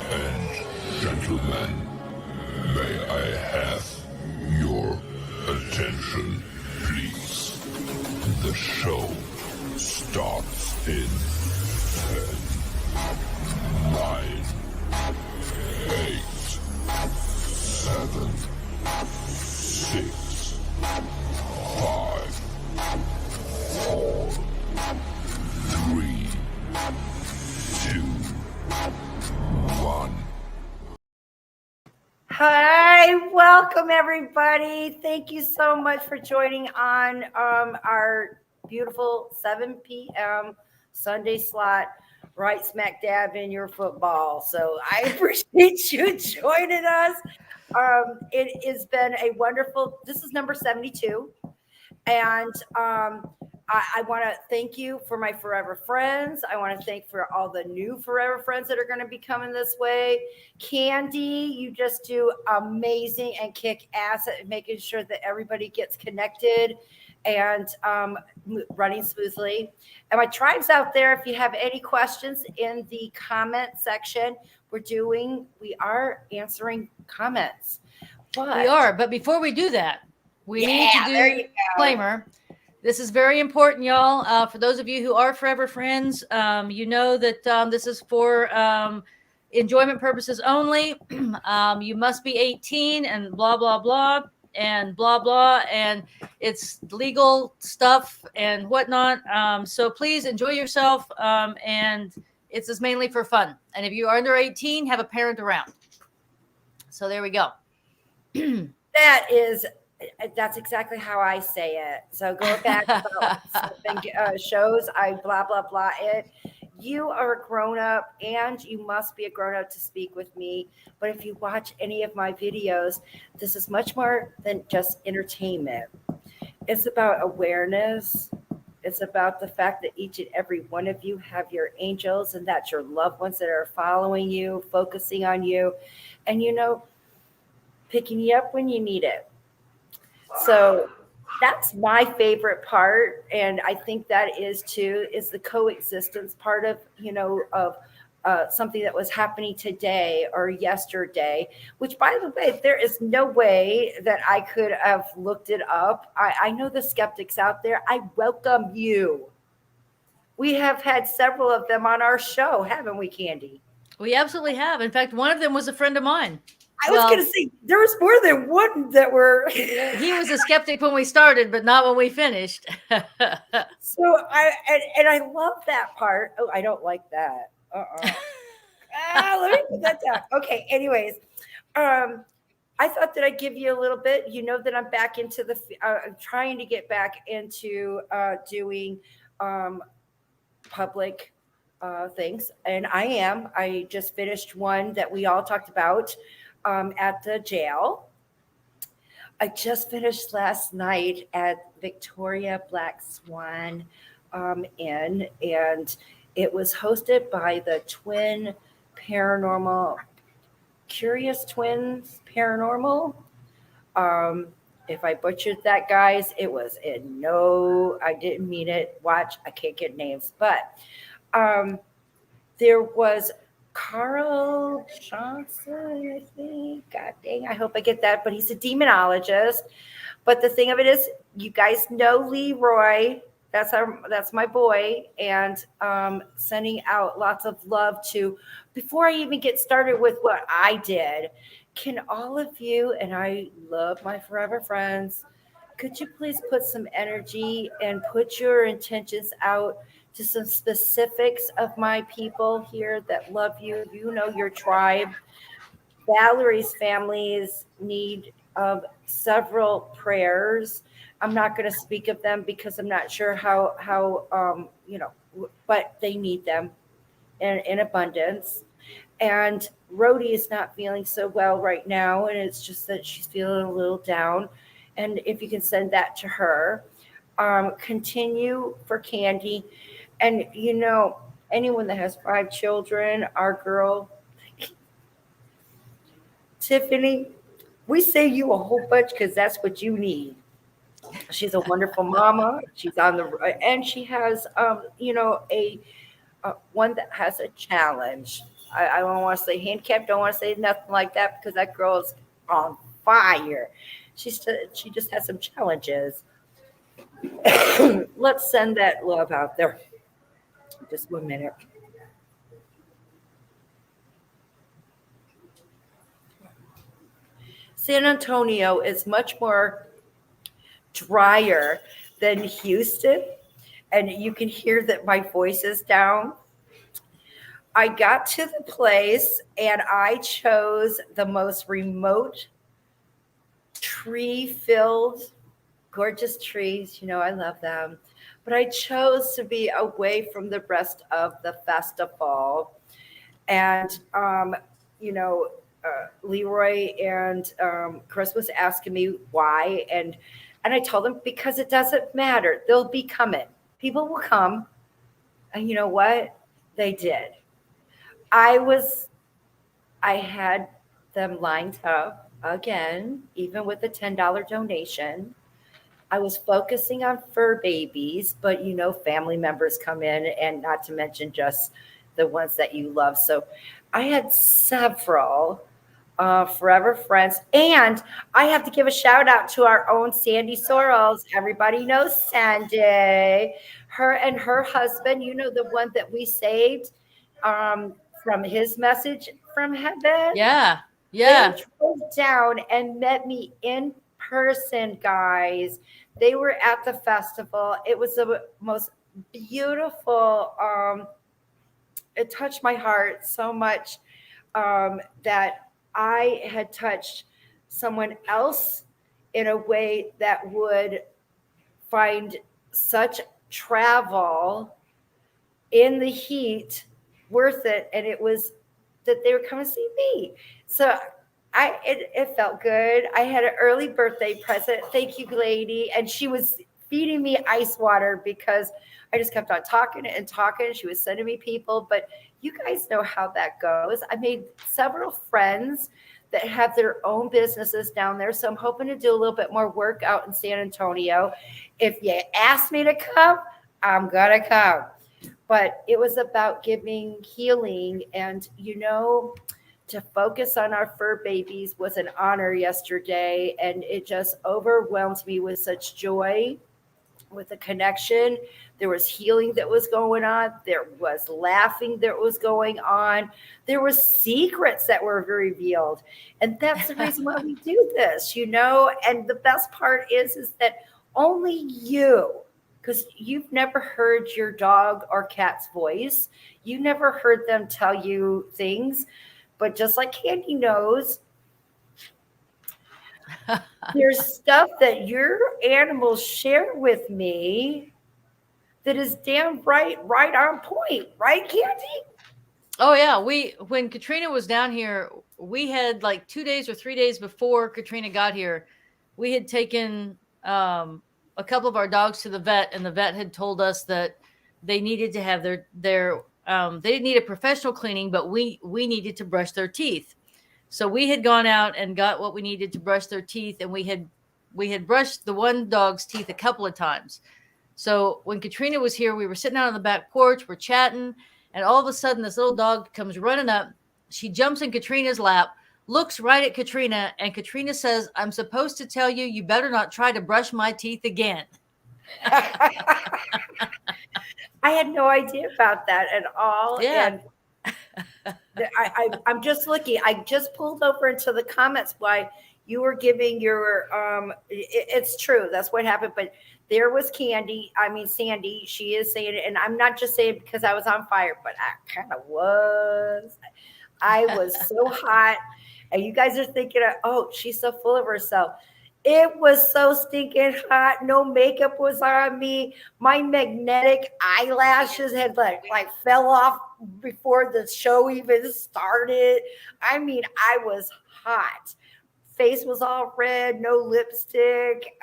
and gentlemen, may I have your attention, please? The show starts in 10, 9, 8, 7, 6, 5, 4, 3, 2, 1. Hi, welcome everybody. Thank you so much for joining on our beautiful 7 p.m. Sunday slot, right smack dab in your football. So I appreciate you joining us. It has been a wonderful, this is number 72. And I want to thank you for my forever friends. I want to thank for all the new forever friends that are going to be coming this way. Candy, you just do amazing and kick ass at making sure that everybody gets connected and running smoothly. And my tribes out there, if you have any questions in the comment section, we are answering comments. But before we do that, we need to do there you go. disclaimer. This is very important, y'all. For those of you who are forever friends, you know that this is for enjoyment purposes only. You must be 18 and blah, blah, blah, and blah, blah. And it's legal stuff and whatnot. So please enjoy yourself. And it's just mainly for fun. And if you are under 18, have a parent around. So there we go. That's exactly how I say it. So go back about shows, I blah, blah, blah it. You are a grown up and you must be a grown up to speak with me. But if you watch any of my videos, this is much more than just entertainment. It's about awareness. It's about the fact that each and every one of you have your angels and that's your loved ones that are following you, focusing on you, and picking you up when you need it. So that's my favorite part. And I think that is the coexistence part of something that was happening today or yesterday, which by the way, there is no way that I could have looked it up. I know the skeptics out there. I welcome you. We have had several of them on our show, haven't we, Candy? We absolutely have. In fact, one of them was a friend of mine. I was going to say there was more than one that were. He was a skeptic when we started, but not when we finished. So I love that part. Oh, I don't like that. Let me put that down. Okay. Anyways, I thought that I'd give you a little bit. You know that I'm back into I'm trying to get back into doing public things, and I just finished one that we all talked about. At the jail. I just finished last night at Victoria Black Swan Inn, and it was hosted by the twin paranormal, Curious Twins Paranormal. If I butchered that, guys, it was I didn't mean it. Watch, I can't get names, but there was Carl Johnson, I think. God dang, I hope I get that. But he's a demonologist. But the thing of it is, you guys know Leroy. That's my boy. And sending out lots of love to, before I even get started with what I did, can all of you, and I love my forever friends, could you please put some energy and put your intentions out to some specifics of my people here that love you, your tribe. Valerie's families need several prayers. I'm not going to speak of them because I'm not sure how but they need them in abundance. And Rody is not feeling so well right now, and it's just that she's feeling a little down. And if you can send that to her, continue for Candy. And, anyone that has 5 children, our girl, Tiffany, we say you a whole bunch because that's what you need. She's a wonderful mama. She's on and she has, one that has a challenge. I don't want to say handicapped, don't want to say nothing like that because that girl's on fire. She just has some challenges. Let's send that love out there. Just 1 minute. San Antonio is much more drier than Houston, and you can hear that my voice is down. I got to the place and I chose the most remote, tree filled, gorgeous trees. You know, I love them. But I chose to be away from the rest of the festival. And, you know, Leroy and Chris was asking me why. And I told them because it doesn't matter. They'll be coming. People will come. And you know what? They did. I was, I had them lined up again, even with a $10 donation. I was focusing on fur babies, but you know, family members come in, and not to mention just the ones that you love. So I had several forever friends. And I have to give a shout out to our own Sandy Sorrells. Everybody knows Sandy. Her and her husband, you know, the one that we saved from his message from heaven. Yeah. They Yeah. drove down and met me in person, guys. They were at the festival. It was the most beautiful. It touched my heart so much that I had touched someone else in a way that would find such travel in the heat worth it. And it was that they were coming to see me. So it felt good. I had an early birthday present. Thank you, lady. And she was feeding me ice water because I just kept on talking and talking. She was sending me people, but you guys know how that goes. I made several friends that have their own businesses down there. So I'm hoping to do a little bit more work out in San Antonio. If you ask me to come, I'm going to come. But it was about giving healing, and, you know, to focus on our fur babies was an honor yesterday. And it just overwhelmed me with such joy, with the connection. There was healing that was going on. There was laughing that was going on. There were secrets that were revealed. And that's the reason why we do this, you know. And the best part is that only you, because you've never heard your dog or cat's voice. You never heard them tell you things. But just like Candy knows, there's stuff that your animals share with me that is damn right on point. Right, Candy? Oh yeah. When Katrina was down here, we had like 2 days or 3 days before Katrina got here, we had taken a couple of our dogs to the vet, and the vet had told us that they needed to have their they didn't need a professional cleaning, but we needed to brush their teeth. So we had gone out and got what we needed to brush their teeth, and we had brushed the one dog's teeth a couple of times. So when Katrina was here, we were sitting out on the back porch, we're chatting, and all of a sudden this little dog comes running up. She jumps in Katrina's lap, looks right at Katrina, and Katrina says, "I'm supposed to tell you, you better not try to brush my teeth again." I had no idea about that at all. Yeah. And I'm just looking. I just pulled over into the comments while you were giving your. It's true. That's what happened. But there was Sandy. She is saying it, and I'm not just saying it because I was on fire, but I kind of was. I was so hot, and you guys are thinking, "Oh, she's so full of herself." It was so stinking hot. No makeup was on me. My magnetic eyelashes had like fell off before the show even started. I mean, I was hot. Face was all red, no lipstick.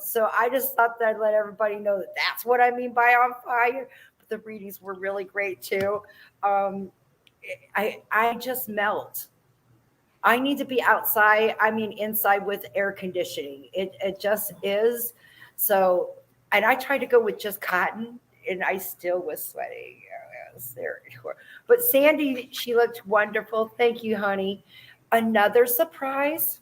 So I just thought that I'd let everybody know that that's what I mean by on fire. But the readings were really great too. I just melt. I need to be outside. I mean, inside with air conditioning. It just is. So, and I tried to go with just cotton, and I still was sweating. was there. But Sandy, she looked wonderful. Thank you, honey. Another surprise.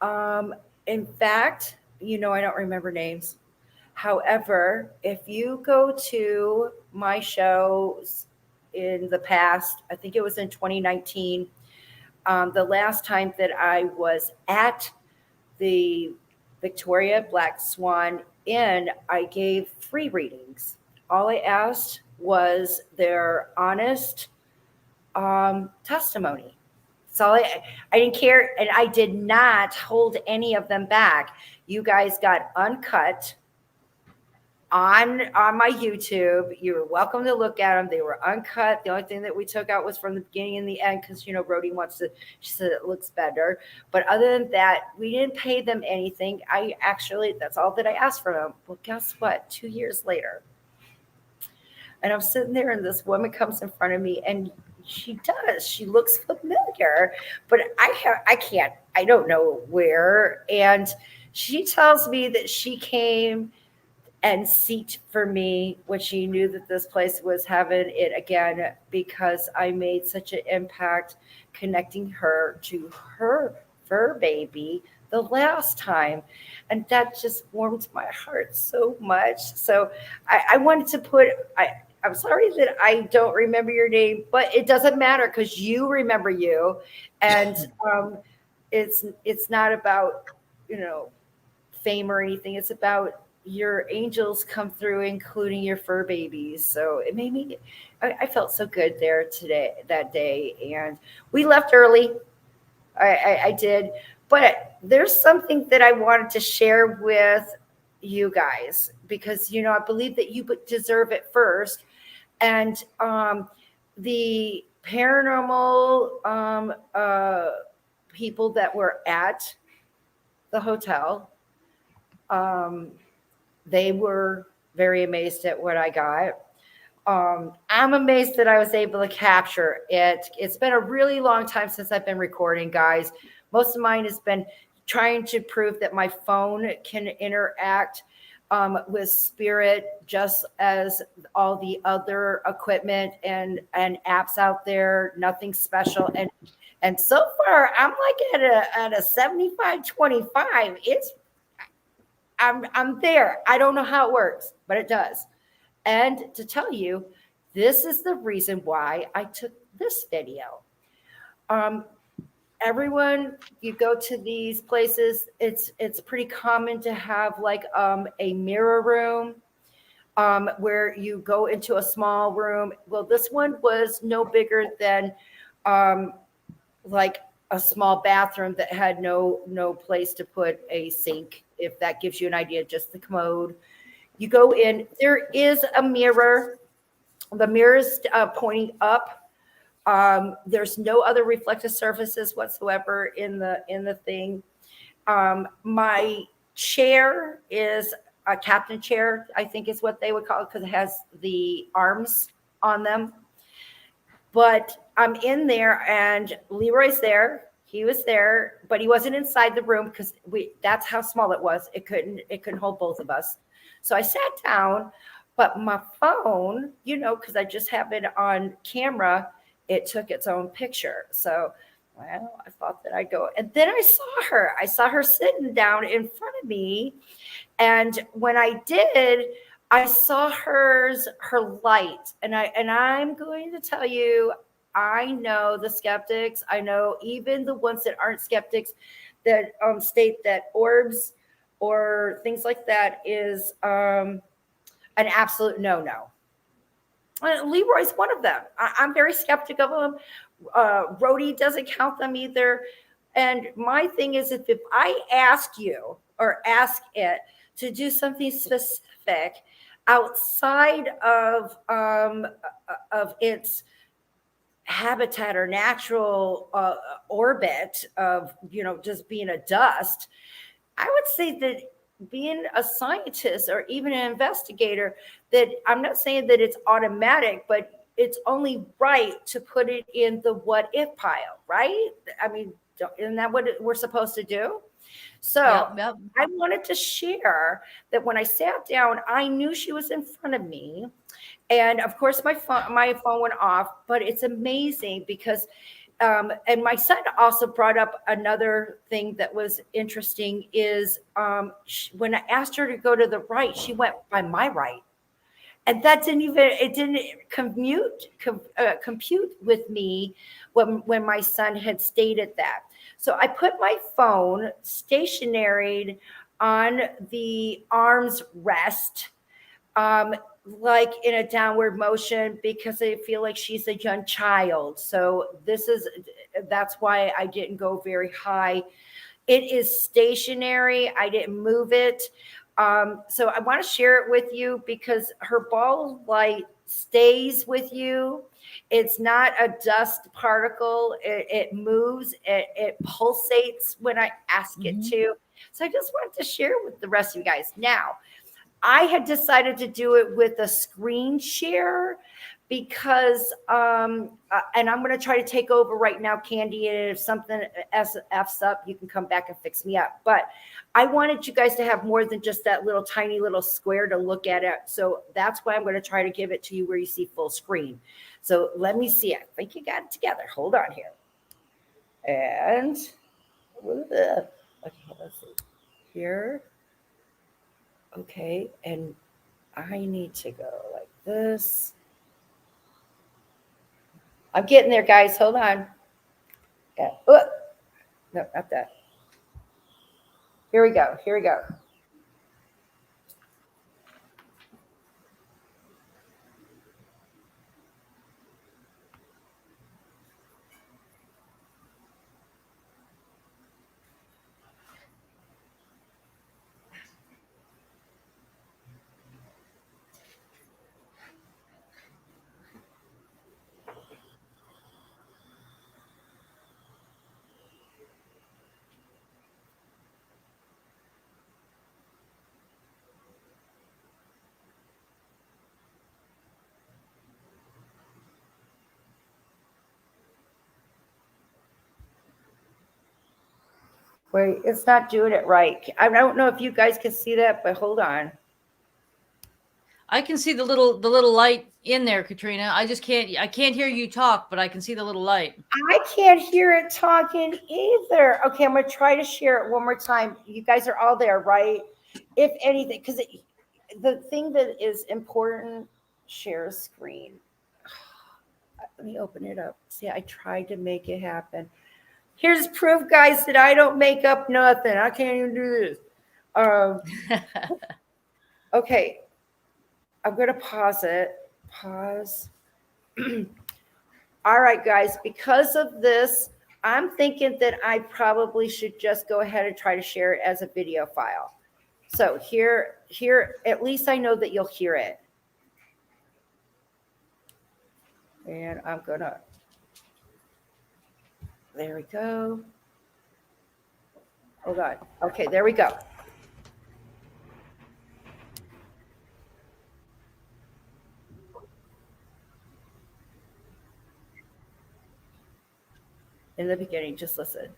In fact, I don't remember names. However, if you go to my shows in the past, I think it was in 2019, the last time that I was at the Victoria Black Swan Inn, I gave free readings. All I asked was their honest testimony. So I didn't care, and I did not hold any of them back. You guys got uncut on my YouTube. You were welcome to look at them. They were uncut. The only thing that we took out was from the beginning and the end because Rody wants to. She said it looks better, but other than that, we didn't pay them anything. That's all that I asked from them. Well, guess what? 2 years later, and I'm sitting there, and this woman comes in front of me, and she does. She looks familiar, but I don't know where. And she tells me that she came and seeked for me when she knew that this place was heaven it again, because I made such an impact connecting her to her fur baby the last time. And that just warmed my heart so much. So I wanted to I'm sorry that I don't remember your name, but it doesn't matter because you remember you. And it's not about, fame or anything. It's about your angels come through, including your fur babies. So it made me, I felt so good there that day. And we left early. I did. But there's something that I wanted to share with you guys because, I believe that you deserve it first. And the paranormal people that were at the hotel, they were very amazed at what I got. I'm amazed that I was able to capture it. It's been a really long time since I've been recording, guys. Most of mine has been trying to prove that my phone can interact with spirit just as all the other equipment and apps out there. Nothing special. And so far, I'm like at a 75-25. I'm there. I don't know how it works, but it does. And to tell you, this is the reason why I took this video. Everyone, you go to these places, it's pretty common to have like a mirror room where you go into a small room. Well, this one was no bigger than like a small bathroom that had no place to put a sink, if that gives you an idea, just the commode. You go in, there is a mirror. The mirror is pointing up. There's no other reflective surfaces whatsoever in the thing. My chair is a captain chair, I think is what they would call it, because it has the arms on them. But I'm in there, and Leroy's there. He was there, but he wasn't inside the room because that's how small it was. It couldn't hold both of us. So I sat down, but my phone, because I just have it on camera, it took its own picture. So, well, I thought that I'd go. And then I saw her sitting down in front of me. And when I did, I saw her light. And I'm going to tell you, I know the skeptics. I know even the ones that aren't skeptics that state that orbs or things like that is an absolute no-no. Leroy's one of them. I'm very skeptical of them. Rody doesn't count them either. And my thing is, if I ask you or ask it to do something specific outside of its habitat or natural orbit of, just being a dust, I would say that being a scientist or even an investigator, that I'm not saying that it's automatic, but it's only right to put it in the what if pile, right? I mean, isn't that what we're supposed to do? So Yep. I wanted to share that when I sat down, I knew she was in front of me. And of course, my phone went off. But it's amazing because, and my son also brought up another thing that was interesting is when I asked her to go to the right, she went by my right. And that didn't compute with me when my son had stated that. So I put my phone stationary on the arms rest, um, like in a downward motion, because I feel like she's a young child. So that's why I didn't go very high. It is stationary. I didn't move it. So I want to share it with you because her ball light stays with you. It's not a dust particle. It moves. It pulsates when I ask it to. So I just wanted to share with the rest of you guys. Now, I had decided to do it with a screen share because, and I'm going to try to take over right now, Candy. And if something F's up, you can come back and fix me up. But I wanted you guys to have more than just that little tiny little square to look at it. So that's why I'm going to try to give it to you where you see full screen. So let me see. I think you got it together. Hold on here. And okay, let's see here. Okay, and I need to go like this. I'm getting there, guys. Hold on. Yeah. Oh, no, not that. Here we go. Here we go. Wait, it's not doing it right. I don't know if you guys can see that, but hold on. I can see the little light in there, Katrina. I can't hear you talk, but I can see the little light. I can't hear it talking either. Okay, I'm going to try to share it one more time. You guys are all there, right? If anything, because the thing that is important, share a screen. Let me open it up. See, I tried to make it happen. Here's proof, guys, that I don't make up nothing. I can't even do this. Okay. I'm going to pause it. Pause. All right, guys, because of this, I'm thinking that I probably should just go ahead and try to share it as a video file. So here, at least I know that you'll hear it. And I'm going to, there we go. Hold on. Okay, there we go. In the beginning, just listen.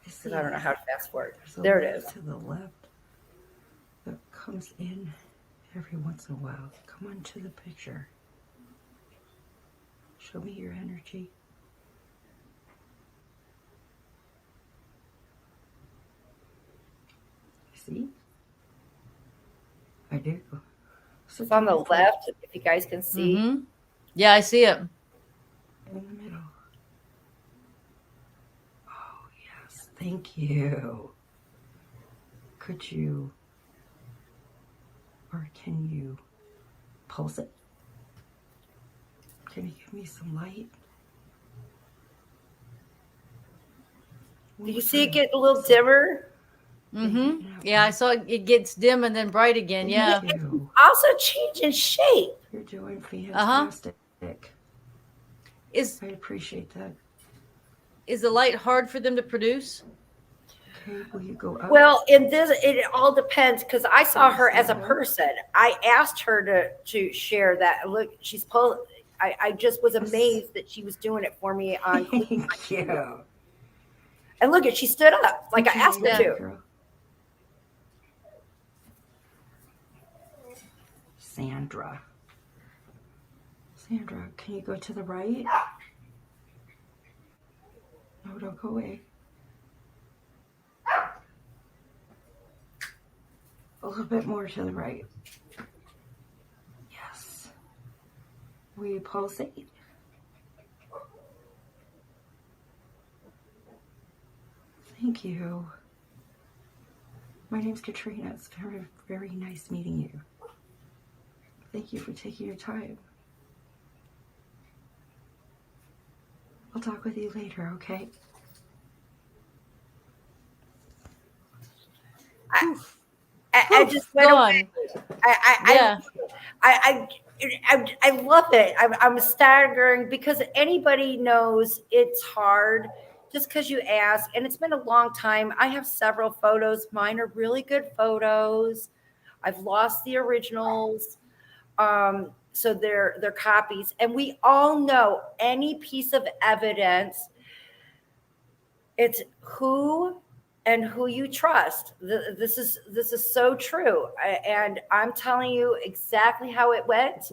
Because I don't know how to fast forward. There it is. To the left that comes in every once in a while. Come on to the picture. Show me your energy. See? I do. It's on the left, if you guys can see. Mm-hmm. Yeah, I see it. In the middle. Oh, yes. Thank you. Could you, or can you pulse it? Can you give me some light? Do you see it get a little dimmer? Mm-hmm. Yeah, I saw it gets dim and then bright again. Yeah. Also changing shape. You're doing fantastic. I appreciate that. Is the light hard for them to produce? Okay, will you go up? Well, in this, it all depends because I saw her as a person. I asked her to share that. Look, she's pulled. I just was amazed that she was doing it for me on. Thank you. And look at, she stood up like I asked her to. Girl. Sandra. Sandra, can you go to the right? No, don't go away. A little bit more to the right. Yes. Will you pulsate? Thank you. My name's Katrina. It's very, very nice meeting you. Thank you for taking your time. I'll talk with you later, okay? I just went Go away. on. I, Yeah. I love it. I'm staggering because anybody knows it's hard just because you ask. And it's been a long time. I have several photos. Mine are really good photos. I've lost the originals. So they're copies. And we all know any piece of evidence, it's who and who you trust. This is so true. And I'm telling you exactly how it went.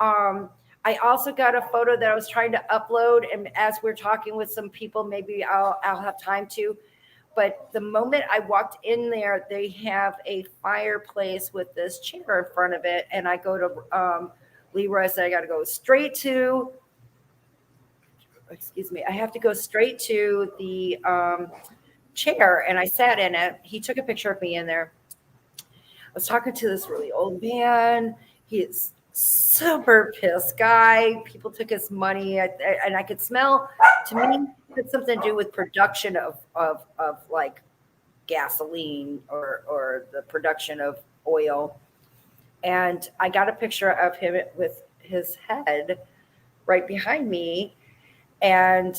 I also got a photo that I was trying to upload, and as we're talking with some people, maybe I'll have time to. But the moment I walked in there, they have a fireplace with this chair in front of it, and I go to Leroy. I said I got to go straight to. Excuse me. I have to go straight to the chair, and I sat in it. He took a picture of me in there. I was talking to this really old man. He's super pissed guy. People took his money, and I could smell. To me, it had something to do with production of like gasoline or the production of oil. And I got a picture of him with his head right behind me. And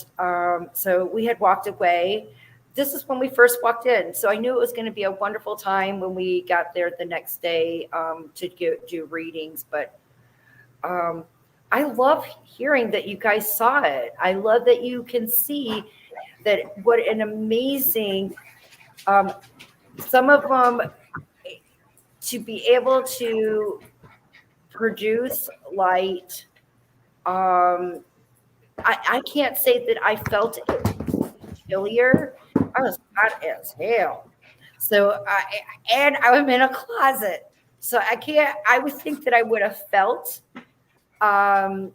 so we had walked away. This is when we first walked in. So I knew it was going to be a wonderful time when we got there the next day to do readings. But I love hearing that you guys saw it. I love that you can see that what an amazing, some of them to be able to produce light. I can't say that I felt it familiar. I was hot as hell. So I'm in a closet. So I would think that I would have felt the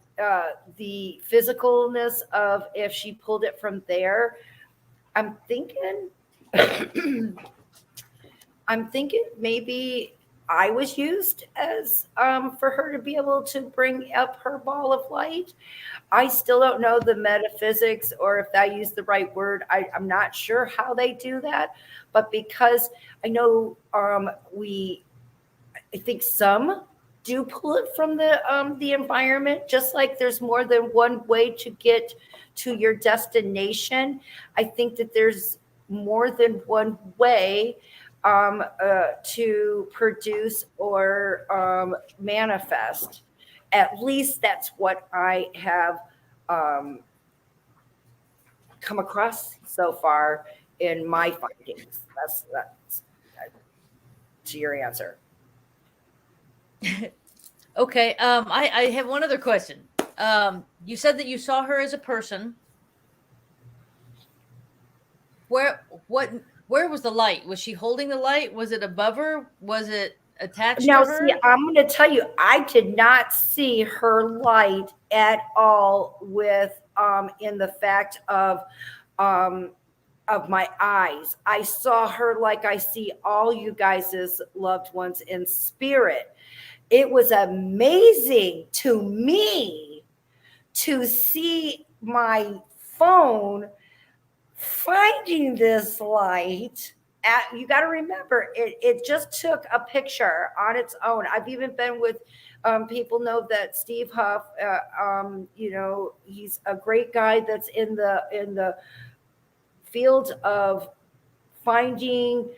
physicalness of if she pulled it from there. I'm thinking maybe I was used as for her to be able to bring up her ball of light. I still don't know the metaphysics or if I use the right word. I'm not sure how they do that, but because I know I think some do pull it from the environment, just like there's more than one way to get to your destination. I think that there's more than one way to produce or manifest. At least that's what I have come across so far in my findings. That's to your answer. Okay. I have one other question. You said that you saw her as a person. Where was the light? Was she holding the light? Was it above her? Was it attached Now, to her? see, I'm going to tell you, I did not see her light at all with in the fact of my eyes. I saw her like I see all you guys' loved ones in spirit. It was amazing to me to see my phone finding this light. You got to remember, it just took a picture on its own. I've even been with people know that Steve Huff, he's a great guy that's in the field of finding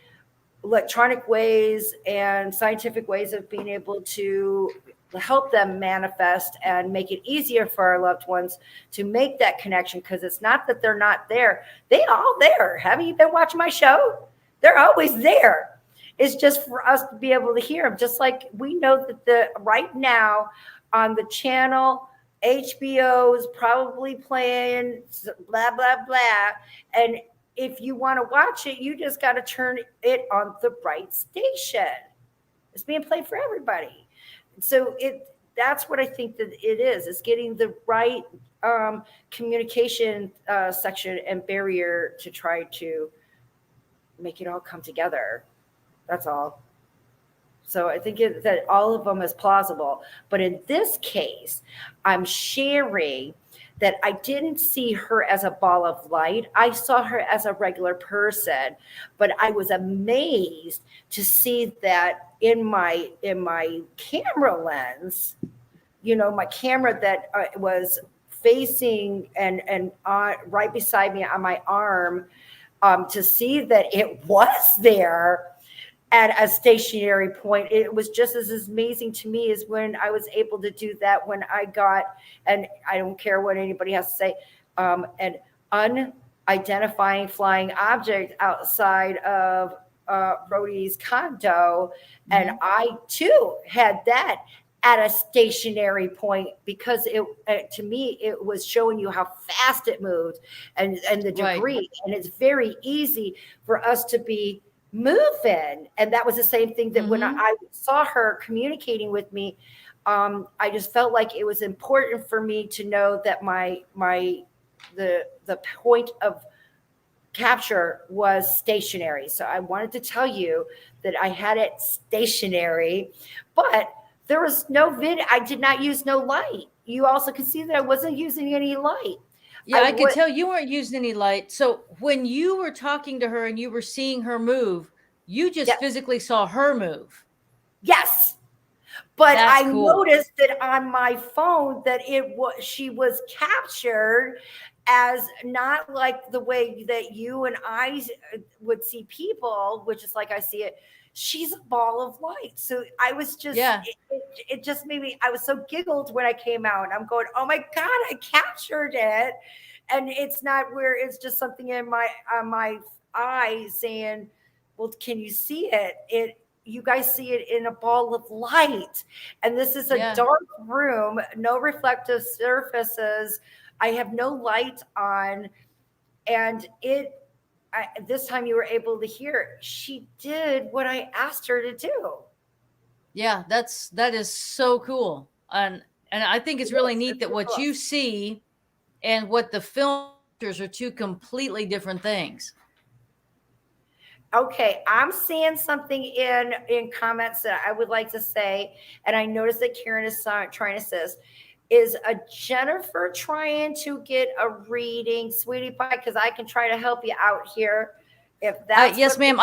electronic ways and scientific ways of being able to help them manifest and make it easier for our loved ones to make that connection, because it's not that they're not there. They all there. Haven't you been watching my show? They're always there. It's just for us to be able to hear them. Just like we know that the right now on the channel, HBO is probably playing blah, blah, blah. And if you want to watch it, you just got to turn it on the right station. It's being played for everybody. So that's what I think that it is. It's getting the right communication section and barrier to try to make it all come together. That's all. So I think that all of them is plausible. But in this case, I'm sharing that I didn't see her as a ball of light. I saw her as a regular person, but I was amazed to see that in my camera lens, my camera that was facing and right beside me on my arm, to see that it was there at a stationary point. It was just as amazing to me as when I was able to do that when I got, and I don't care what anybody has to say, an unidentifying flying object outside of Rody's condo. Mm-hmm. And I too had that at a stationary point because to me, it was showing you how fast it moved and the degree. Right. And it's very easy for us to be moving. And that was the same thing that when I saw her communicating with me, I just felt like it was important for me to know that the point of capture was stationary. So I wanted to tell you that I had it stationary, but there was no video. I did not use no light. You also could see that I wasn't using any light. Yeah, I could tell you weren't using any light. So when you were talking to her and you were seeing her move, you just physically saw her move. Yes. But that's cool. Noticed that on my phone that she was captured as not like the way that you and I would see people, which is like I see it. She's a ball of light. So I was just, it just made me, I was so giggled when I came out. I'm going, oh my God, I captured it. And it's not where it's just something in my eye saying, well, can you see it? You guys see it in a ball of light. And this is a dark room, no reflective surfaces. I have no light on. And this time you were able to hear, she did what I asked her to do. Yeah, that is so cool. And I think it's really neat that what you see and what the filters are two completely different things. Okay, I'm seeing something in comments that I would like to say, and I noticed that Karen is trying to assist. Is a Jennifer trying to get a reading, sweetie pie? Because I can try to help you out here. If that's yes, ma'am.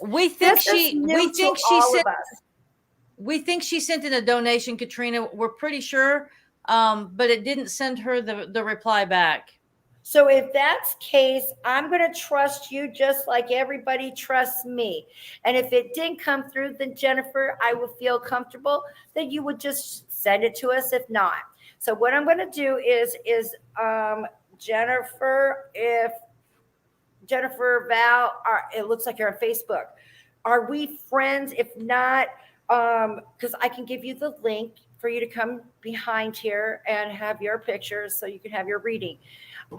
We think she sent in a donation, Katrina. We're pretty sure, but it didn't send her the reply back. So if that's the case, I'm going to trust you just like everybody trusts me. And if it didn't come through, then Jennifer, I would feel comfortable that you would just send it to us if not. So what I'm going to do is Jennifer, if Jennifer Val, it looks like you're on Facebook. Are we friends? If not, because I can give you the link for you to come behind here and have your pictures so you can have your reading.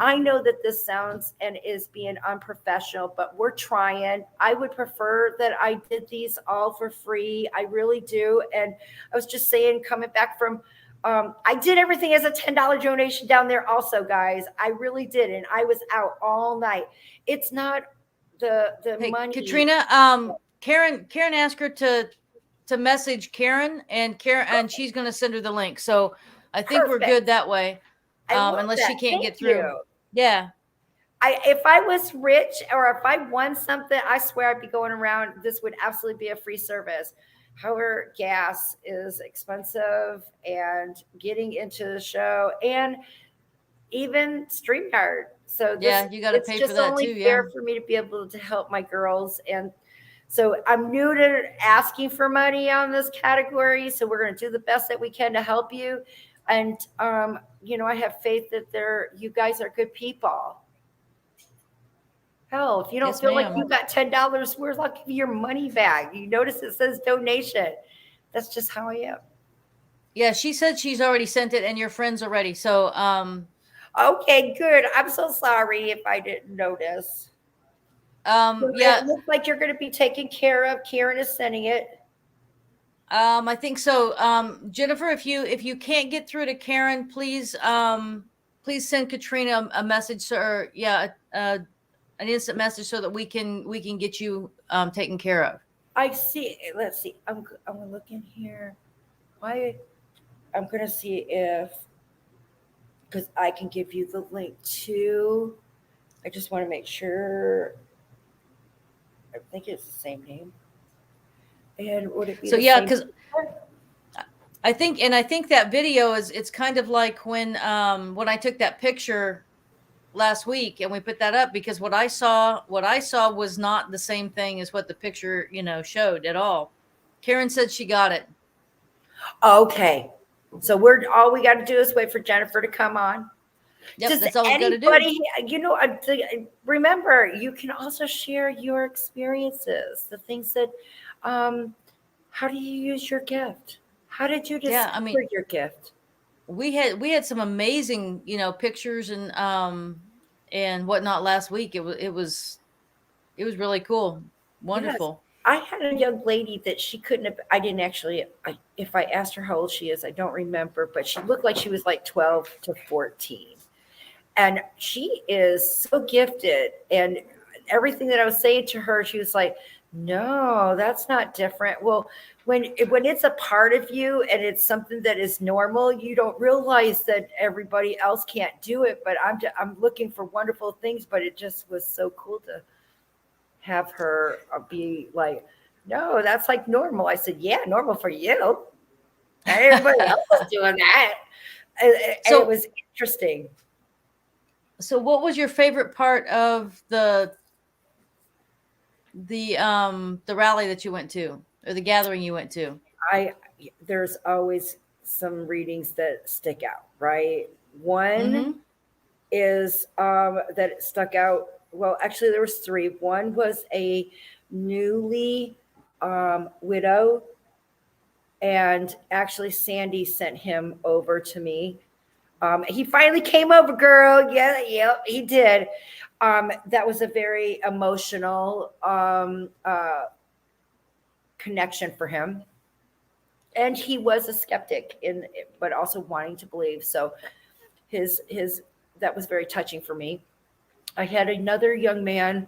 I know that this sounds and is being unprofessional, but we're trying. I would prefer that I did these all for free. I really do. And I was just saying, coming back from, I did everything as a $10 donation down there also, guys. I really did. And I was out all night. It's not the money. Katrina, Karen asked her to message Karen, and she's going to send her the link. So I think we're good that way. Unless she can't get through. Yeah. If I was rich or if I won something, I swear I'd be going around. This would absolutely be a free service. However, gas is expensive and getting into the show and even StreamYard. So you got to pay for that too. It's just only fair for me to be able to help my girls. And so I'm new to asking for money on this category. So we're going to do the best that we can to help you. And, I have faith that you guys are good people. Hell, if you don't Yes, feel like ma'am. you got $10 worth, I'll give you your money back. You notice it says donation. That's just how I am. Yeah, she said she's already sent it and your friends already. So Okay, good. I'm so sorry if I didn't notice. So yeah, it looks like you're going to be taken care of. Karen is sending it. I think so. Jennifer, if you can't get through to Karen, please send Katrina a message or an instant message so that we can get you taken care of. I see. Let's see. I'm going to look in here. Why? I'm going to see if, because I can give you the link too. I just want to make sure. I think it's the same name. And would it be So the yeah, same? because I think that video it's kind of like when I took that picture last week and we put that up, because what I saw was not the same thing as what the picture showed at all. Karen said she got it. Okay. So all we got to do is wait for Jennifer to come on. Yep, Does that's all we got to do. anybody, remember, you can also share your experiences, the things that, how do you use your gift? How did you Yeah, I mean, discover your gift? we had some amazing pictures and whatnot last week. It was really cool, Yes. wonderful. I had a young lady that she couldn't have, I didn't actually, if I asked her how old she is, I don't remember, but she looked like she was like 12 to 14. And she is so gifted. And everything that I was saying to her, she was like, no, that's not different. Well, when it's a part of you and it's something that is normal, you don't realize that everybody else can't do it. But I'm looking for wonderful things, but it just was so cool to have her be like, no, that's like normal. I said, yeah, normal for you. Not everybody else is doing that. And it So was interesting. so what was your favorite part of the rally that you went to, or the gathering you went to? There's always some readings that stick out, right? One Mm-hmm. is that stuck out. Well, actually, there was three. One was a newly widow, and actually, Sandy sent him over to me. He finally came over, girl. Yeah, yep, he did. That was a very emotional connection for him, and he was a skeptic but also wanting to believe. So his that was very touching for me. I had another young man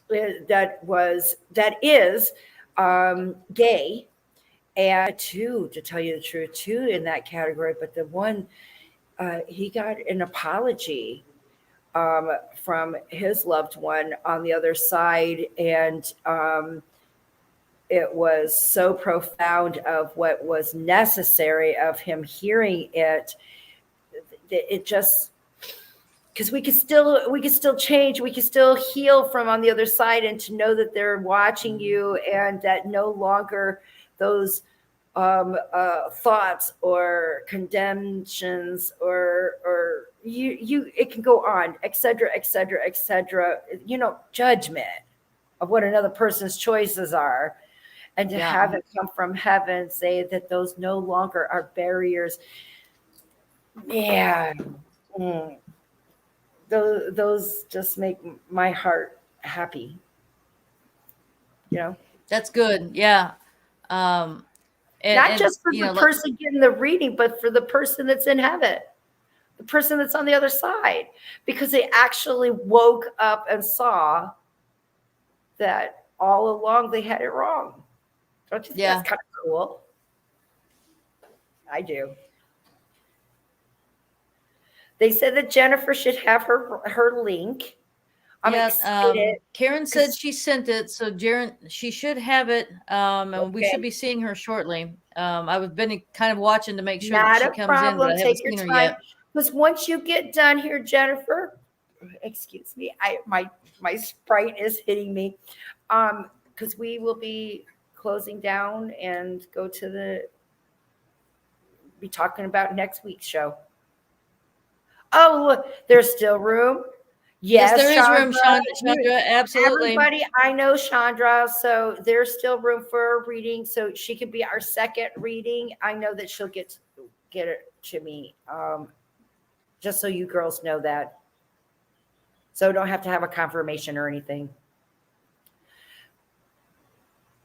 that is gay, and two, to tell you the truth, two in that category. But the one, he got an apology from his loved one on the other side, and it was so profound of what was necessary of him hearing it. It just, because we could still change, we could still heal from on the other side, and to know that they're watching you, and that no longer those thoughts or condemnations or you it can go on, etc., etc., etc., judgment of what another person's choices are, and to Yeah. have it come from heaven say that those no longer are barriers. Yeah. Mm. Those just make my heart happy, you know That's good. Yeah. Um, not and just for the person getting the reading, but for the person that's in heaven, the person that's on the other side, because they actually woke up and saw that all along they had it wrong. Don't you think that's yeah, kind of cool? I do. They said that Jennifer should have her link. I'm yeah. excited Karen said because, she sent it, so Jaren, she should have it. And we should okay, be seeing her shortly. I've been kind of watching to make sure that not she a comes in, but problem. I haven't Take your seen her time. yet. Because once you get done here, Jennifer, excuse me, my sprite is hitting me. Because we will be closing down and be talking about next week's show. Oh, look, there's still room. Yes, Yes, there is room, Chandra. Chandra. Absolutely. Everybody, I know Chandra, so there's still room for a reading. So she could be our second reading. I know that she'll get it to me. Just so you girls know that. So don't have to have a confirmation or anything.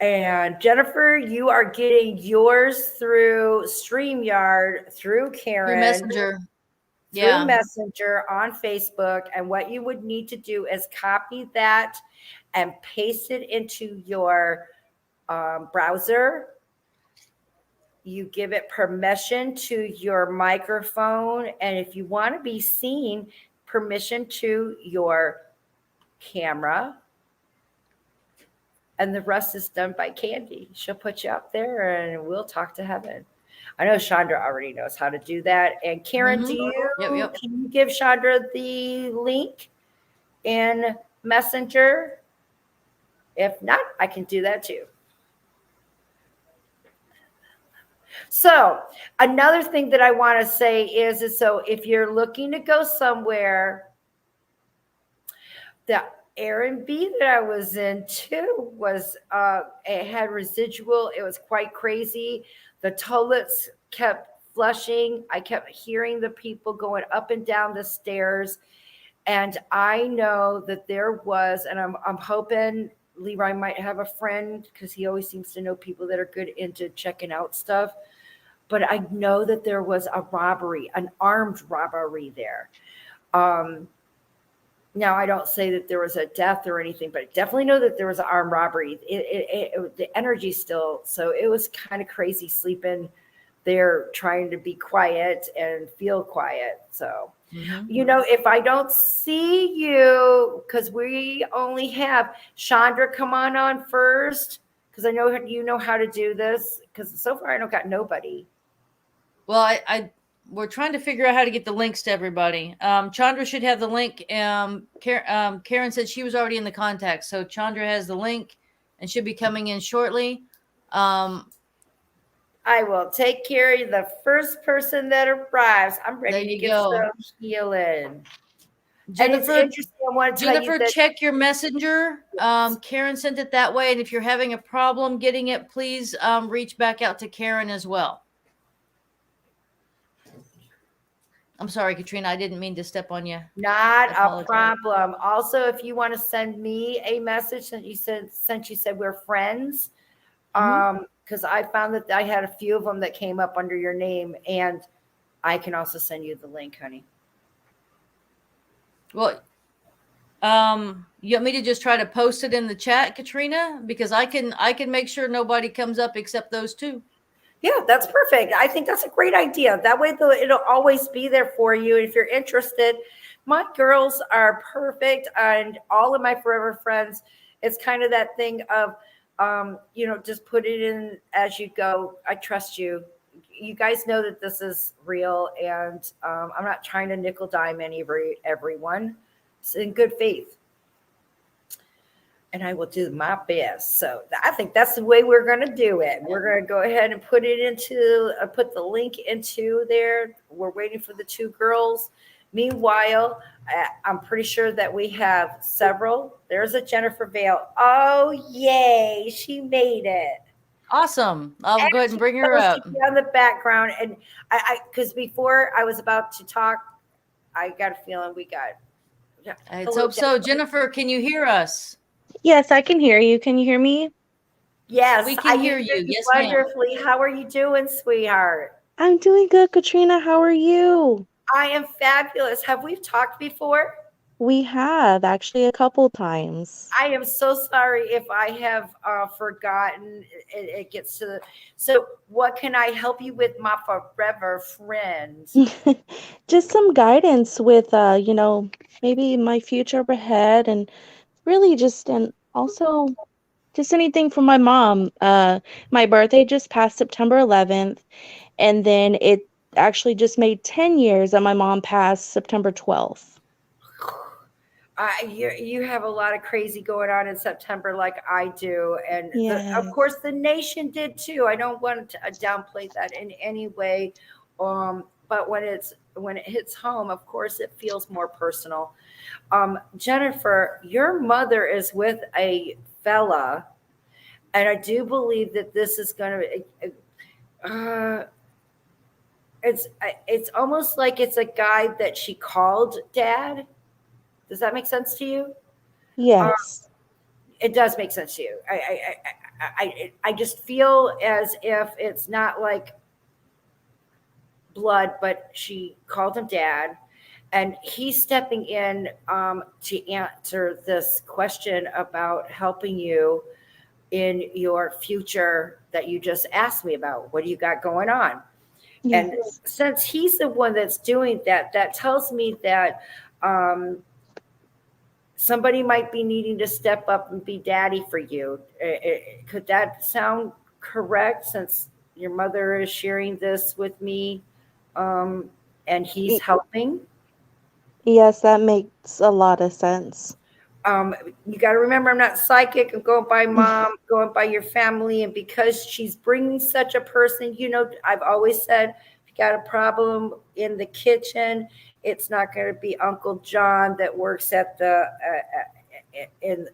And Jennifer, you are getting yours through StreamYard, through Through Karen, Messenger. through Yeah. Messenger on Facebook. And what you would need to do is copy that and paste it into your browser. You give it permission to your microphone. And if you want to be seen, permission to your camera. And the rest is done by Candy. She'll put you up there and we'll talk to heaven. I know Chandra already knows how to do that. And Karen, Mhm. Yep. can you give Chandra the link in Messenger? If not, I can do that too. So another thing that I want to say is so if you're looking to go somewhere, the Airbnb that I was in too was it had residual. It was quite crazy. The toilets kept flushing. I kept hearing the people going up and down the stairs. And I know that there was, and I'm hoping Leroy might have a friend because he always seems to know people that are good into checking out stuff. But I know that there was a robbery, an armed robbery there. Now, I don't say that there was a death or anything, but I definitely know that there was an armed robbery. The energy still, so it was kind of crazy sleeping there, trying to be quiet and feel quiet. So, if I don't see you, because we only have Chandra come on first, because I know you know how to do this, because so far I don't got nobody. Well, we're trying to figure out how to get the links to everybody. Chandra should have the link. Karen said she was already in the contacts, so Chandra has the link and should be coming in shortly. I will take care of the first person that arrives. I'm ready to get some healing. Jennifer, and it's interesting. I want to tell you that, check your messenger. Karen sent it that way, and if you're having a problem getting it, please reach back out to Karen as well. I'm sorry, Katrina. I didn't mean to step on you. Not a problem. Also, if you want to send me a message since you said we're friends, because I found that I had a few of them that came up under your name, and I can also send you the link, honey. Well, you want me to just try to post it in the chat, Katrina? Because I can make sure nobody comes up except those two. Yeah, that's perfect. I think that's a great idea. That way, though, it'll always be there for you. If you're interested, my girls are perfect, and all of my forever friends. It's kind of that thing of, just put it in as you go. I trust you. You guys know that this is real, and I'm not trying to nickel dime everyone. It's in good faith. And I will do my best. So I think that's the way we're going to do it. We're going to go ahead and put the link into there. We're waiting for the two girls. Meanwhile, I'm pretty sure that we have several. There's a Jennifer Vale. Oh, yay. She made it. Awesome. I'll go ahead and bring her up. On the background. And because before I was about to talk, I got a feeling we got. Let's hope so. Jennifer, can you hear us? Yes, I can hear you. Can you hear me? Yes, we can hear you. Yes, wonderfully. Ma'am. How are you doing, sweetheart? I'm doing good, Katrina. How are you? I am fabulous. Have we talked before? We have, actually, a couple times. I am so sorry if I have forgotten. It gets to so what can I help you with, my forever friend? Just some guidance with, maybe my future ahead, and really and also just anything from my mom. My birthday just passed September 11th, and then it actually just made 10 years that my mom passed September 12th. You have a lot of crazy going on in September, like I do, and yes. Of course the nation did too. I don't want to downplay that in any way, but when it hits home, of course, it feels more personal. Jennifer, your mother is with a fella, and I do believe that this is going to. It's almost like it's a guy that she called dad. Does that make sense to you? Yes. It does make sense to you. I just feel as if it's not like blood, but she called him dad, and he's stepping in to answer this question about helping you in your future that you just asked me about. What do you got going on? And Yes. since he's the one that's doing that, that tells me that somebody might be needing to step up and be daddy for you. Could that sound correct, since your mother is sharing this with me, and he's Y- helping? Yes, that makes a lot of sense. You got to remember, I'm not psychic. I'm going by mom, going by your family. And because she's bringing such a person, I've always said, if you got a problem in the kitchen, it's not going to be Uncle John that works at the in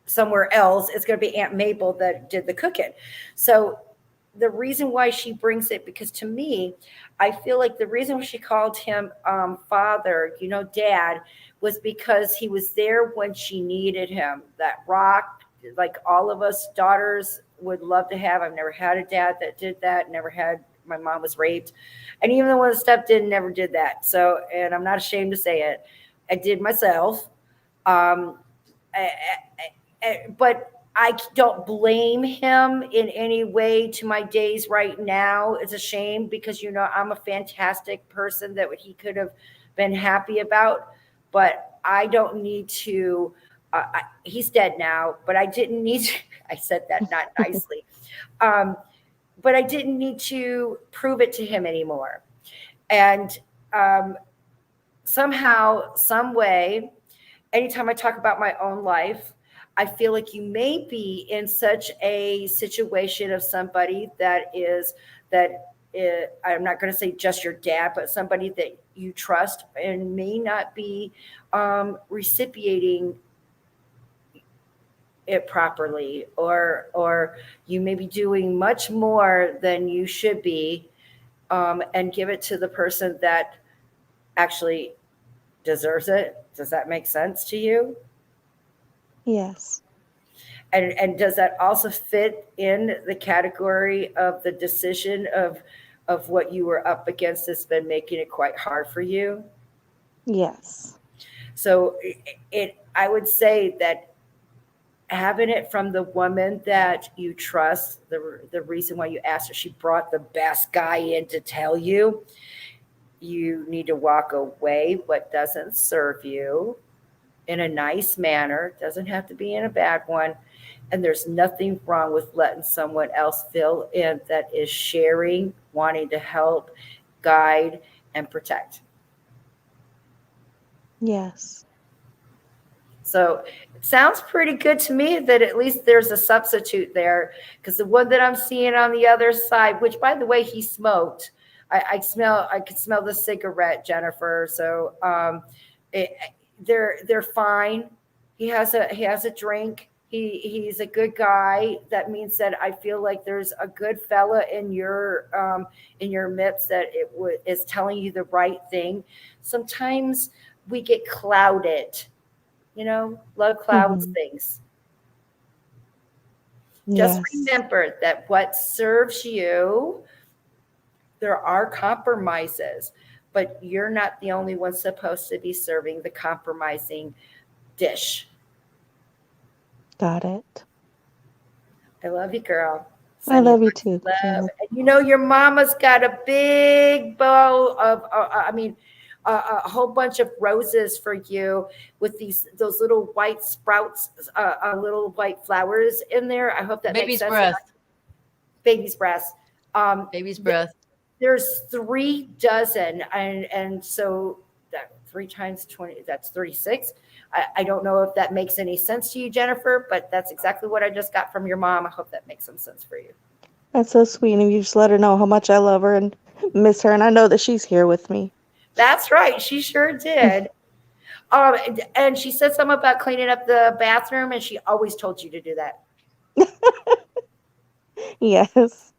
somewhere else. It's going to be Aunt Mabel that did the cooking. So the reason why she brings it, because to me, I feel like the reason she called him father, dad, was because he was there when she needed him. That rock, like all of us daughters would love to have. I've never had a dad that did that. Never had. My mom was raped, and even the one that stepped in never did that. So, and I'm not ashamed to say it. I did myself. Um, but I don't blame him in any way to my days right now. It's a shame because, I'm a fantastic person that he could have been happy about, but I don't need to. He's dead now, but I didn't need to, I said that not nicely. But I didn't need to prove it to him anymore. And somehow, some way, anytime I talk about my own life, I feel like you may be in such a situation of somebody I'm not going to say just your dad, but somebody that you trust and may not be reciprocating it properly, or you may be doing much more than you should be, and give it to the person that actually deserves it. Does that make sense to you? Yes. And does that also fit in the category of the decision of what you were up against that's been making it quite hard for you? Yes. So I would say that having it from the woman that you trust, the reason why you asked her, she brought the best guy in to tell you, you need to walk away what doesn't serve you in a nice manner. Doesn't have to be in a bad one. And there's nothing wrong with letting someone else fill in that is sharing, wanting to help, guide, and protect. Yes. So it sounds pretty good to me that at least there's a substitute there, because the one that I'm seeing on the other side, which by the way, he smoked. I could smell the cigarette, Jennifer. So they're fine. He has a drink. He's a good guy. That means that I feel like there's a good fella in your midst that is telling you the right thing. Sometimes we get clouded. Love clouds Hmm. things. Just Yes. remember that what serves you, there are compromises, but you're not the only one supposed to be serving the compromising dish. Got it. I love you, girl. I Send you love you lots too, of love. Katrina. And your mama's got a big bow of, a whole bunch of roses for you with those little white sprouts, little white flowers in there. I hope that makes Baby's sense. breath. Baby's breath. Baby's breath. There's 3 dozen, and so that 3 times 20, that's 36. I don't know if that makes any sense to you, Jennifer, but that's exactly what I just got from your mom. I hope that makes some sense for you. That's so sweet. And you just let her know how much I love her. And Miss her, and I know that she's here with me. That's right. She sure did. And she said something about cleaning up the bathroom, and she always told you to do that. Yes.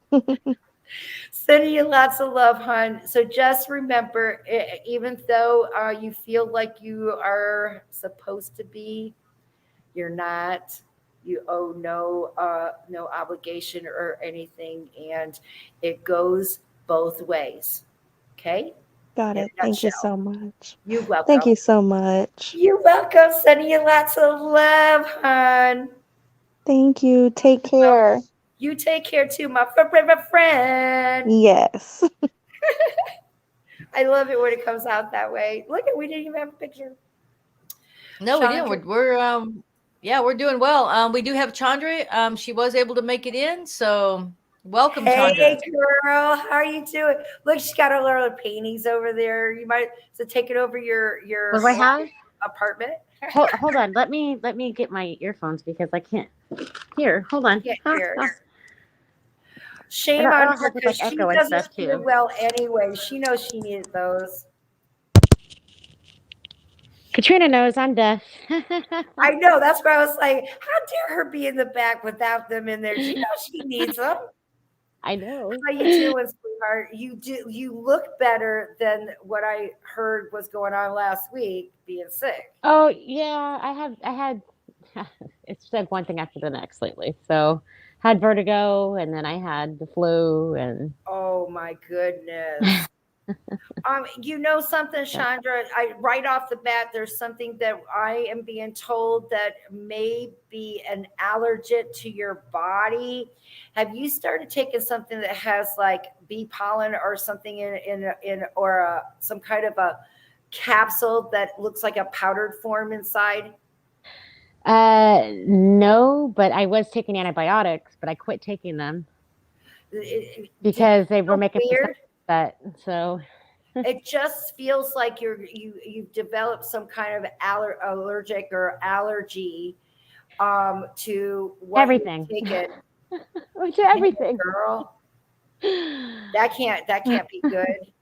Sending you lots of love, hon. So just remember, even though you feel like you are supposed to be, you're not. You owe no obligation or anything, and it goes both ways. Okay? Got In it. a Thank you nutshell. so much. You're Thank welcome. you so much. You're welcome. Sending you lots of love, hon. Thank you. Take care. You take care too, my friend. Yes. I love it when it comes out that way. Look at, we didn't even have a picture. No, we Chandra. didn't. We're doing well. We do have Chandra. She was able to make it in, so welcome, Chandra. Hey, girl, how are you doing? Look, she's got her little paintings over there. You might take it over your What do I have? apartment. Hold on. Let me get my earphones because I can't hear. Hold on. Can't Huh, hear. huh. Shame It'll on her help with because like she echo and doesn't stuff hear too. well anyway. She knows she needed those. Katrina knows I'm deaf. I know. That's why I was like, how dare her be in the back without them in there? She knows she needs them. I know. How you doing, sweetheart? You look better than what I heard was going on last week, being sick. Oh yeah, I had. It's like one thing after the next lately. So, had vertigo, and then I had the flu, and Oh my goodness. You know something, Chandra? Right off the bat, there's something that I am being told that may be an allergen to your body. Have you started taking something that has like bee pollen or something in or some kind of a capsule that looks like a powdered form inside? no, but I was taking antibiotics, but I quit taking them Do you because they were feel making me weird? upset. So. It just feels like you've developed some kind of allergic or allergy to what Everything. you've taken. To everything. Girl, that can't be good.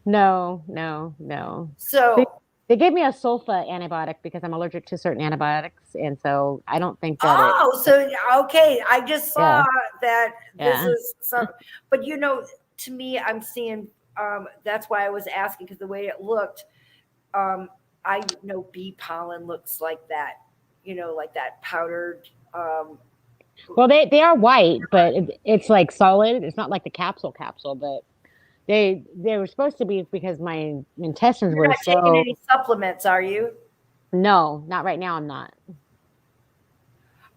No, no, no. So They gave me a sulfa antibiotic because I'm allergic to certain antibiotics, and so I don't think that so okay, I just saw Yeah. that this Yeah. is some, but to me, I'm seeing that's why I was asking, because the way it looked, I know bee pollen looks like that, like that powdered Well, they are white, but it's like solid. It's not like the capsule, but they were supposed to be because my intestines You're were not taking so. any supplements, are you? No, not right now. I'm not.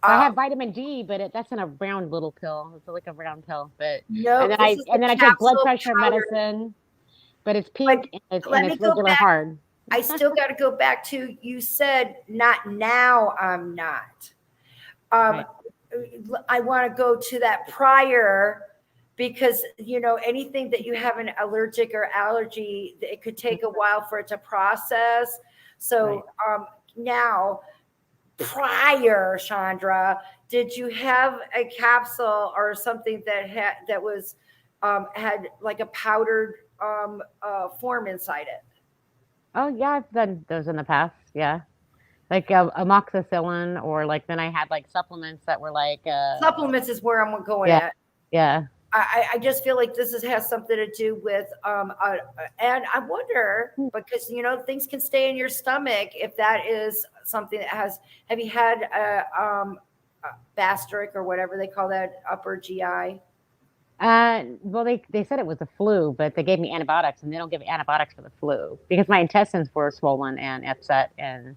I Uh, have vitamin D, but that's in a round little pill. It's like a round pill, but no, and then this is the I take blood capsule pressure powder. medicine, but it's But pink and let me it's go regular back. hard. I still got to go back to, you said not now. I'm not. Right. I want to go to that prior, because anything that you have an allergic or allergy, it could take a while for it to process. So now, prior, Chandra, did you have a capsule or something that was had like a powdered form inside it? Oh yeah, I've done those in the past. Yeah, like amoxicillin, or like then I had like supplements that were like Supplements is where I'm going yeah, at. yeah. I just feel like this has something to do with and I wonder, because things can stay in your stomach if that is something that has. Have you had a gastric or whatever they call that, upper GI? Well, they said it was the flu, but they gave me antibiotics, and they don't give antibiotics for the flu because my intestines were swollen and upset, and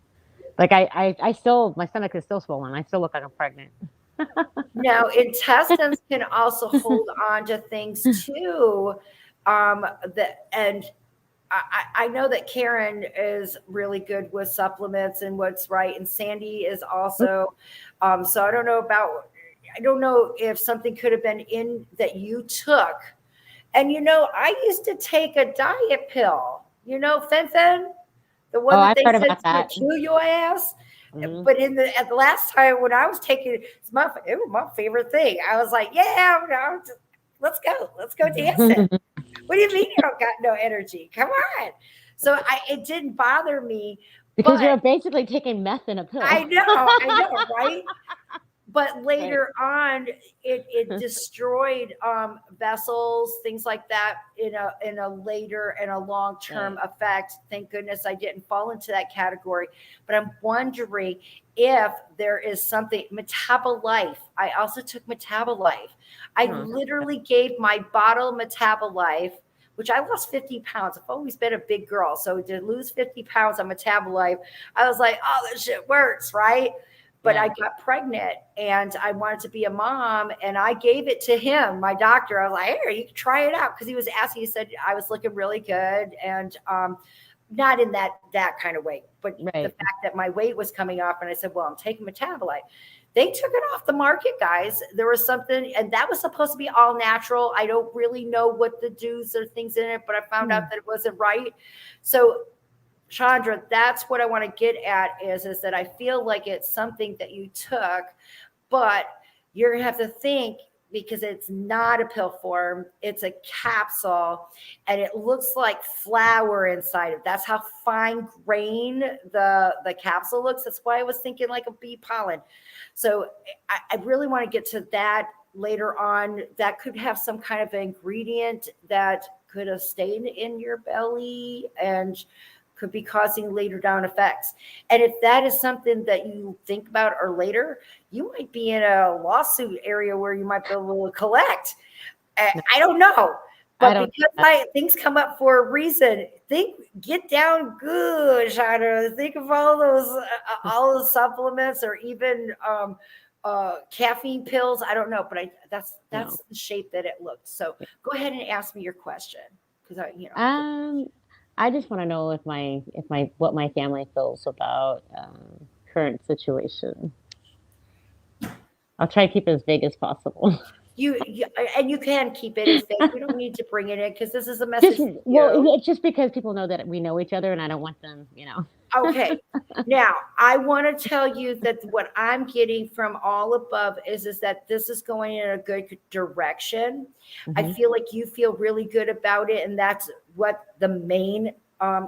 like I still, my stomach is still swollen. I still look like I'm pregnant. Now, intestines can also hold on to things too. And I know that Karen is really good with supplements and what's right, and Sandy is also. So I don't know if something could have been in that you took. And I used to take a diet pill, Fen, the one that I've they heard said about that. would kill your ass. Mhm. But at the last time when I was taking it, it was my favorite thing. I was like, yeah, let's go dancing. What do you mean you don't got no energy? Come on. So it didn't bother me, Because but you're basically taking meth in a pill. I know, right? But later on, it destroyed vessels, things like that in a later and a long term effect. Thank goodness I didn't fall into that category. But I'm wondering if there is something Metabolife. I also took Metabolife. I literally gave my bottle of Metabolife, which I lost 50 pounds. I've always been a big girl. So to lose 50 pounds on Metabolife, I was like, oh, this shit works, right? But I got pregnant and I wanted to be a mom, and I gave it to him, my doctor. I was like, here, you can try it out. Because he was asking, he said I was looking really good, and not in that kind of weight, but the fact that my weight was coming off. And I said, well, I'm taking Metabolite. They took it off the market, guys. There was something, and that was supposed to be all natural. I don't really know what the do's or things in it, but I found out that it wasn't right. So Chandra, that's what I want to get at is that I feel like it's something that you took, but you're going to have to think, because it's not a pill form, it's a capsule, and it looks like flour inside it. That's how fine grain the capsule looks. That's why I was thinking like a bee pollen. So I really want to get to that later on. That could have some kind of ingredient that could have stayed in your belly and could be causing later down effects. And if that is something that you think about or later, you might be in a lawsuit area where you might be able to collect. I don't know. But because things come up for a reason, get down good, Shana. Think of all those supplements, or even caffeine pills. I don't know, but that's the shape that it looked. So go ahead and ask me your question, because I just want to know if what my family feels about current situation. I'll try to keep it as vague as possible. You can keep it as vague. We don't need to bring it in because this is a message. It's just because people know that we know each other, and I don't want them, Okay. Now, I want to tell you that what I'm getting from all above is that this is going in a good direction. I feel like you feel really good about it, and that's what the main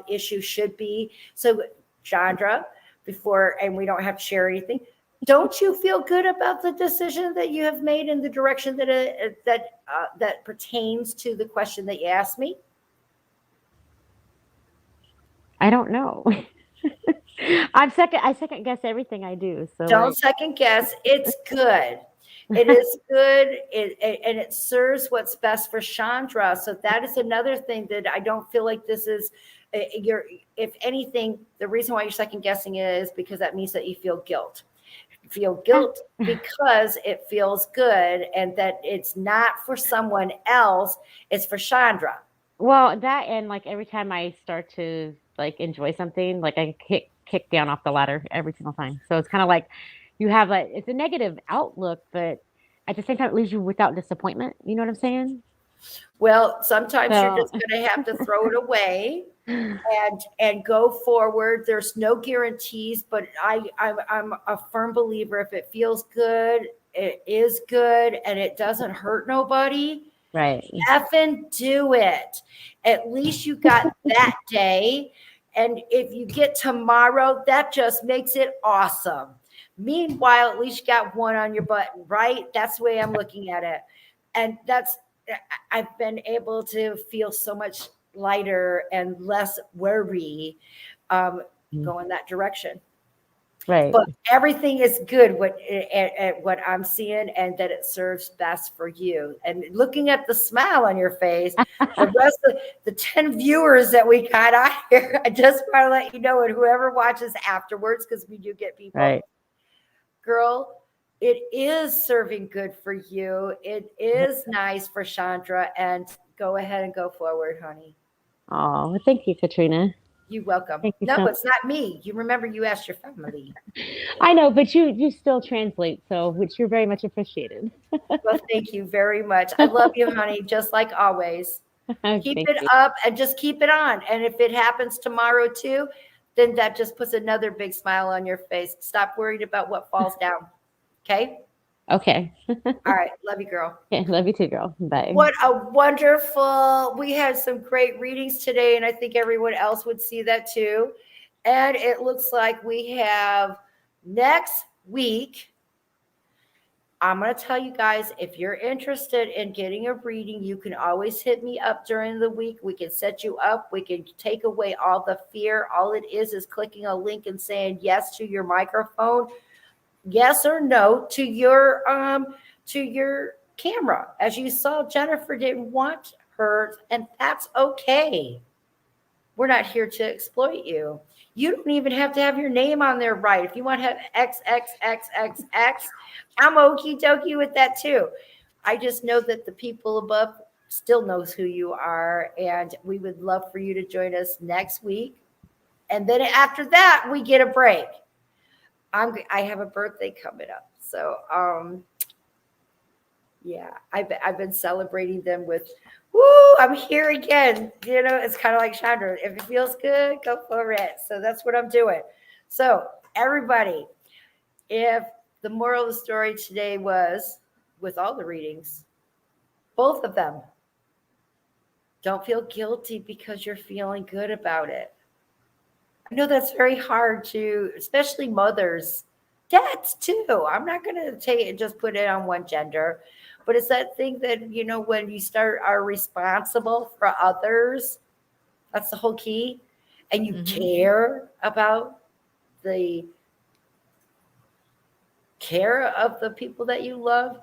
issue should be. So, Chandra, and we don't have to share anything, don't you feel good about the decision that you have made in the direction that pertains to the question that you asked me? I don't know. I second guess everything I do. So don't second guess. It's good. It is good. And it serves what's best for Chandra. So that is another thing that I don't feel like this is if anything, the reason why you're second guessing it is because that means that you feel guilt. You feel guilt because it feels good, and that it's not for someone else. It's for Chandra. Well, that, and like every time I start to like enjoy something, like I kick down off the ladder every single time. So it's kind of like you have it's a negative outlook, but at the same time it leaves you without disappointment. You know what I'm saying? Well, sometimes you're just going to have to throw it away and go forward. There's no guarantees, but I'm a firm believer. If it feels good, it is good, and it doesn't hurt nobody. Right. Effing do it. At least you got that day. And if you get tomorrow, that just makes it awesome. Meanwhile, at least you got one on your button, right? That's the way I'm looking at it. And I've been able to feel so much lighter and less worry go in that direction. Right. But everything is good at what I'm seeing, and that it serves best for you. And looking at the smile on your face, the rest of the 10 viewers that we got out here, I just want to let you know, and whoever watches afterwards, because we do get people. Right. Girl, it is serving good for you. It is nice for Chandra, and go ahead and go forward, honey. Oh, thank you, Katrina. You're welcome. You it's not me. You remember you asked your family. I know, but you still translate, so which you're very much appreciated. Well, thank you very much. I love you, honey, just like always. Keep it up and just keep it on. And if it happens tomorrow too, then that just puts another big smile on your face. Stop worried about what falls down. Okay? Okay. All right. Love you, girl. Okay. Love you too, girl. Bye. What a wonderful, we had some great readings today, and I think everyone else would see that too. And it looks like we have next week. I'm going to tell you guys, if you're interested in getting a reading, you can always hit me up during the week. We can set you up. We can take away all the fear. All it is clicking a link and saying yes to your microphone, yes or no to your camera. As you saw, Jennifer didn't want hers, and that's okay. We're not here to exploit you. You don't even have to have your name on there right. If you want to have XXXXX, I'm okie dokie with that too. I just know that the people above still knows who you are, and we would love for you to join us next week. And then after that, we get a break. I have a birthday coming up, so yeah, I've been celebrating them with, woo, I'm here again. You know, it's kind of like Chandra. If it feels good, go for it. So that's what I'm doing. So everybody, if the moral of the story today was, with all the readings, both of them, don't feel guilty because you're feeling good about it. I know that's very hard to, especially mothers, dads too. I'm not going to take it, just put it on one gender. But it's that thing that, you know, when you are responsible for others, that's the whole key. And you care about the care of the people that you love.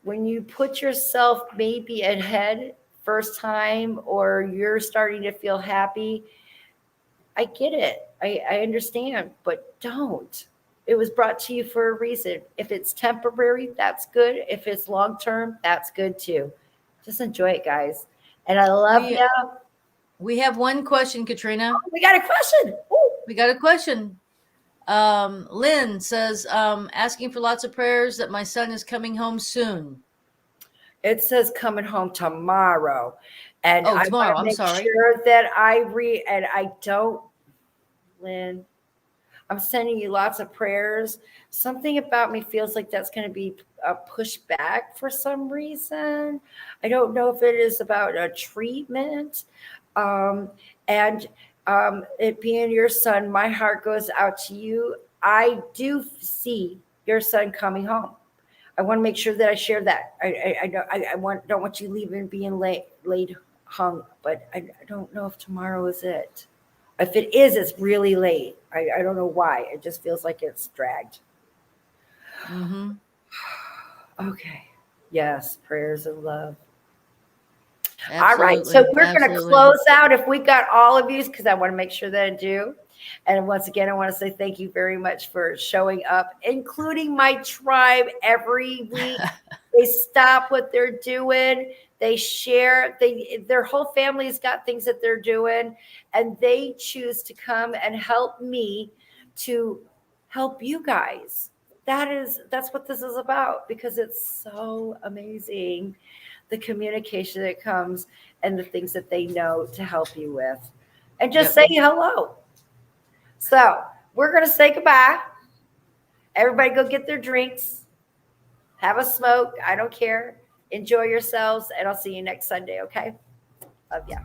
When you put yourself maybe ahead first time, or you're starting to feel happy, I get it. I understand, but don't. It was brought to you for a reason. If it's temporary, that's good. If it's long term, that's good too. Just enjoy it, guys. And I love you. We have one question, Katrina. We got a question. Ooh. We got a question. Lynn says, asking for lots of prayers that my son is coming home soon. It says coming home tomorrow. And tomorrow. I'm sorry. Sure that I read, and I don't, Lynn, I'm sending you lots of prayers. Something about me feels like that's going to be pushed back for some reason. I don't know if it is about a treatment. And it being your son, my heart goes out to you. I do see your son coming home. I want to make sure that I share that. I don't want you leaving being laid hung, but I don't know if tomorrow is it. If it is, it's really late. I don't know why. It just feels like it's dragged. Okay. Yes. Prayers of love. Absolutely. All right. So we're going to close out. If we got all of you, because I want to make sure that I do. And once again, I want to say thank you very much for showing up, including my tribe every week. They stop what they're doing. They share. Their whole family's got things that they're doing, and they choose to come and help me to help you guys. That's what this is about, because it's so amazing, the communication that comes and the things that they know to help you with, and just say hello. So we're going to say goodbye. Everybody go get their drinks. Have a smoke. I don't care. Enjoy yourselves. And I'll see you next Sunday. Okay. Love ya.